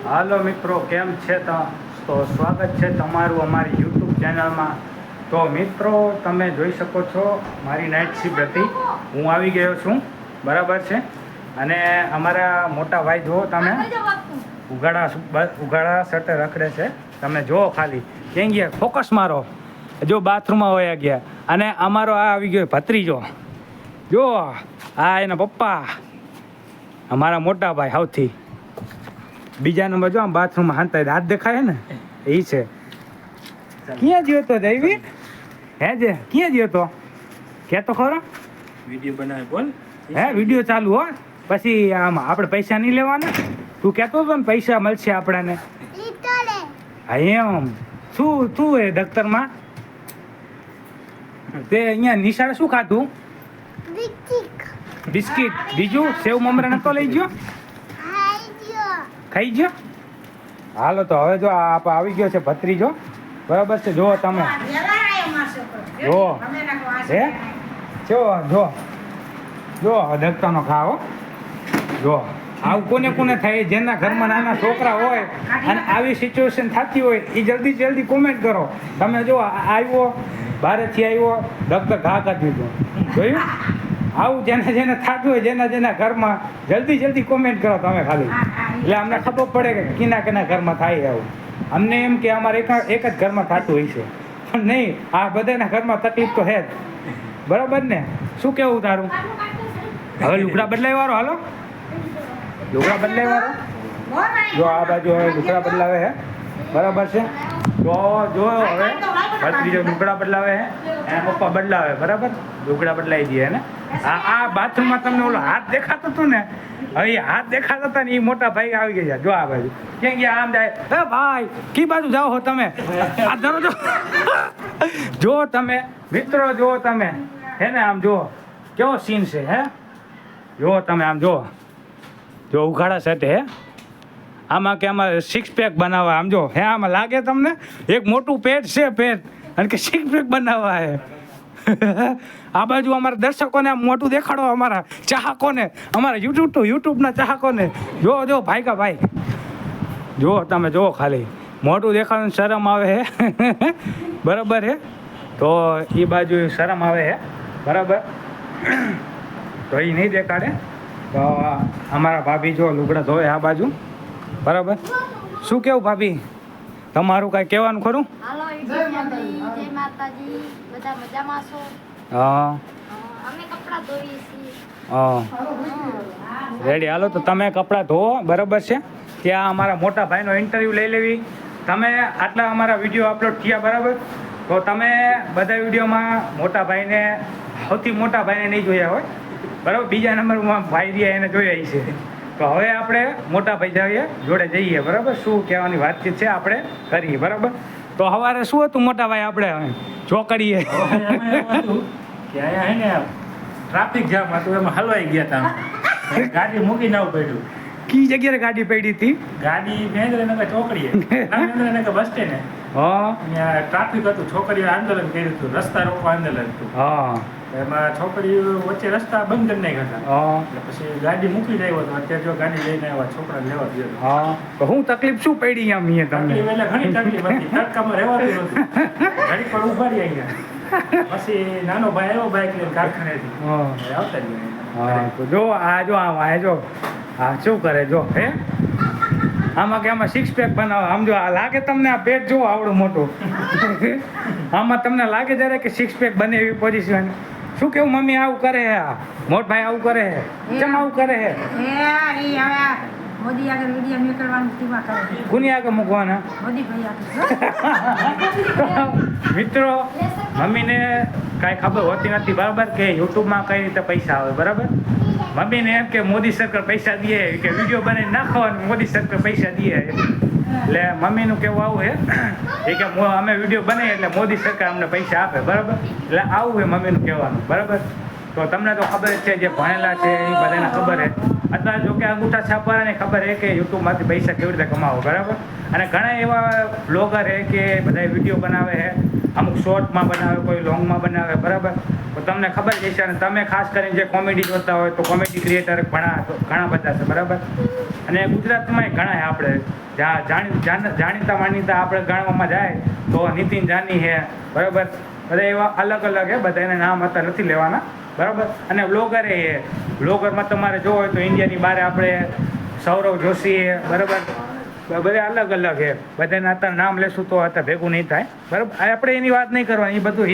હાલો મિત્રો, કેમ છે તો સ્વાગત છે તમારું અમારી યુટ્યુબ ચેનલમાં. તો મિત્રો, તમે જોઈ શકો છો મારી નાઇટ શિફ્ટ હતી, હું આવી ગયો છું, બરાબર છે. અને અમારા મોટા ભાઈ જુઓ તમે, ઉઘાડા સટે રખડે છે. તમે જુઓ ખાલી ક્યાં ગયા, ફોકસ મારો. જો બાથરૂમમાં વયા ગયા. અને અમારો આ આવી ગયો ભત્રીજો, જો આ એના પપ્પા, અમારા મોટા ભાઈ સૌથી બીજા નંબર. જો આમ બાથરૂમમાં હાંતા હાથ દેખાય ને એ છે. ક્યાં ગયો તો જયવીર? હે જે ક્યાં ગયો તો કે તો ખરો? વિડીયો બનાવે બોલ. હે વિડીયો ચાલુ હો. પછી આમ આપણે પૈસા નહીં લેવાના? તું કહેતો હતો ને પૈસા મળશે આપણાને. હા એમ શું એ દફતરમાં તે અહીંયા નિશાળે શું ખાધું? બિસ્કિટ. બીજું સેવ મમરા નતો લઈ ગયો? ખાઈ ગયો? હાલો તો હવે જો આવી ગયો છે ભત્રીજો, બરાબર છે. જો તમે જો હે જો દગતાનો ખાઓ. જો આવું કોને થાય? જેના ઘરમાં નાના છોકરા હોય અને આવી સિચ્યુએશન થતી હોય એ જલ્દી કોમેન્ટ કરો. તમે જો આવ્યો બહારેથી આવ્યો દગતા ઘા કરી દીધો, જોયું? આવું જેને થતું હોય, જેના ઘરમાં જલ્દી કોમેન્ટ કરો તમે ખાલી, એટલે અમને ખબર પડે કે કિના ઘરમાં થાય આવું. અમને એમ કે અમારે એક જ ઘરમાં થતું હોય છે, પણ નહીં, આ બધાના ઘરમાં તકલીફ તો હે જ, બરાબર ને? શું કેવું તારું? હવે લુગડા બદલાય વાળો, હાલો લુગડા બદલાય વાળો. જો આ બાજુ હવે લુગડા બદલાવે હે, બરાબર છે. જો હવે ભત્રીજો લુગડા બદલાવે હે, એના પપ્પા બદલાવે, બરાબર? લુગડા બદલાઈ દઈએ ને. આ બાથરૂમમાં તમને ઓલો હાથ દેખાતો હતો ને, હવે હાથ દેખાતા હતા ને એ મોટા ભાઈ આવી ગયા. જો આ બાજુ ક્યાં ગયા? આમ જાય. હે ભાઈ, કી બાજુ જાઓ છો તમે? આ ધરો જો તમે મિત્રો, જો તમે હે ને, આમ જો કેવો સીન છે હે. જો તમે આમ જો ઉઘાડા સેટ હે. આમાં કે આમાં 6 પેક બનાવવા, આમ જો હે, આમાં લાગે તમને એક મોટું પેટ છે, પેટ, અને કે 6 પેક બનાવવા હે. આ બાજુ અમારા દર્શકોને આમ મોટું દેખાડો, અમારા ચાહકોને, અમારા યુટ્યુબના ચાહકોને. જો ભાઈ ભાઈ, જો તમે જો ખાલી મોટું દેખાડવાનું શરમ આવે હે. બરાબર હે? તો એ બાજુ શરમ આવે હે, બરાબર? તો એ નહીં દેખાડે. તો અમારા ભાભી જો લુગડા ધોવે આ બાજુ, બરાબર? શું કેવું ભાભી, તમારું કાંઈ કહેવાનું ખરું? રેડી, હાલો તો તમે કપડાં ધોવો, બરાબર છે. ત્યાં અમારા મોટા ભાઈનો ઇન્ટરવ્યૂ લઈ લેવી. તમે આટલા અમારા વિડીયો અપલોડ થયા, બરાબર? તો તમે બધા વિડીયોમાં મોટા ભાઈને, સૌથી મોટા ભાઈને નહીં જોયા હોય, બરાબર? બીજા નંબરમાં ભાઈ રહ્યા એને જોયા છે. તો હવે આપણે મોટા ભાઈ જોડે જઈએ, બરાબર? શું કહેવાની વાતચીત છે આપણે કરીએ, બરાબર? તો સવારે શું હતું મોટા ભાઈ આપણે ચોકડીએ? ટ્રાફિક જામ હતું, એમાં હલવાઈ ગયા હતા. ગાડી મૂકીને આવું પડ્યું. કી જગ્યાએ ગાડી પડી હતી? ગાડી મહેન્દ્રનગર ચોકડીએ, મહેન્દ્રનગર બસ સ્ટેન્ડે. હા, ત્યાં ટ્રાફિક હતું, છોકરીઓ આંદોલન કર્યું હતું, રસ્તા રોકવા આંદોલન હતું. હા, એમાં છોકરીઓ વચ્ચે રસ્તા બંધ કરી નાખ્યા હતા. હા, એટલે પછી ગાડી મૂકી આવ્યો હતો. અત્યારે જો ગાડી લઈને આવ્યા, છોકરા લેવા ગયો. હા, તો હું તકલીફ શું પડી આમ અહીંયા તમને? એટલે ઘણી તકલીફ હતી, તડકામાં રહેવાતું નતું. ગાડી પર ઉભા રહી ગયા. પછી નાનો ભાઈ આવ્યો બાઈક લઈને કારખાનેથી, આવતા ગયા. હા, તો જો આ જો હા શું કરે જો હે, આમાં કે આમાં 6 પેક બનાવો. આમ જો આ લાગે તમને, આ પેટ જો આવડું મોટું. આમાં તમને લાગે જ્યારે કે 6 પેક બને એવી પોઝિશન. શું કેવું મમ્મી, આવું કરે હે? મોટ ભાઈ આવું કરે હે? કેમ આવું કરે હે? મોદી આગળ વિડીયો નીકળવાનું ટીમા કરે. કોની આગળ મૂકવાના? મોદી ભાઈ આગળ. મિત્રો, મમ્મીને કાંઈ ખબર હોતી નથી, બરાબર? કે યુટ્યુબમાં કઈ રીતે પૈસા આવે, બરાબર? મમ્મીને એમ કે મોદી સરકાર પૈસા દે, કે વિડીયો બનાવી નાખવાનું મોદી સરકાર પૈસા દે. એટલે મમ્મીનું કેવું આવું હે એ કે અમે વિડીયો બનાવીએ એટલે મોદી સરકાર અમને પૈસા આપે, બરાબર? એટલે આવું હે મમ્મીનું કહેવાનું, બરાબર? તો તમને તો ખબર જ છે, જે ભણેલા છે એ બધાને ખબર છે. અત્યારે જો કે અંગૂઠા છાપવાને ખબર છે કે યુટ્યુબમાંથી પૈસા કેવી રીતે કમાવો, બરાબર? અને ઘણા એવા બ્લોગર છે કે બધા વિડીયો બનાવે છે, અમુક શોર્ટમાં બનાવે, કોઈ લોંગમાં બનાવે, બરાબર? તો તો તમને ખબર જ હશે અને તમે ખાસ કરીને જે કોમેડી જોતા હોય તો કોમેડી ક્રિએટર ઘણા બધા છે બરાબર. અને ગુજરાતમાં ઘણા છે આપણે જાણીતા માનીતા આપણે ગણવામાં જાય તો નીતિન જાની છે બરાબર. બધા એવા અલગ અલગ છે, બધા એના નામ હતા નથી લેવાના બરાબર. અને બ્લોગર એ બ્લોગરમાં તમારે જોવો હોય તો ઇન્ડિયાની બહાર આપણે સૌરવ જોશી છે બરાબર. બધા અલગ અલગ છે, બધાના અત્યારે નામ લેશું તો અત્યારે ભેગું નહીં થાય બરાબર. આપણે એની વાત નહીં કરવાની, એ બધું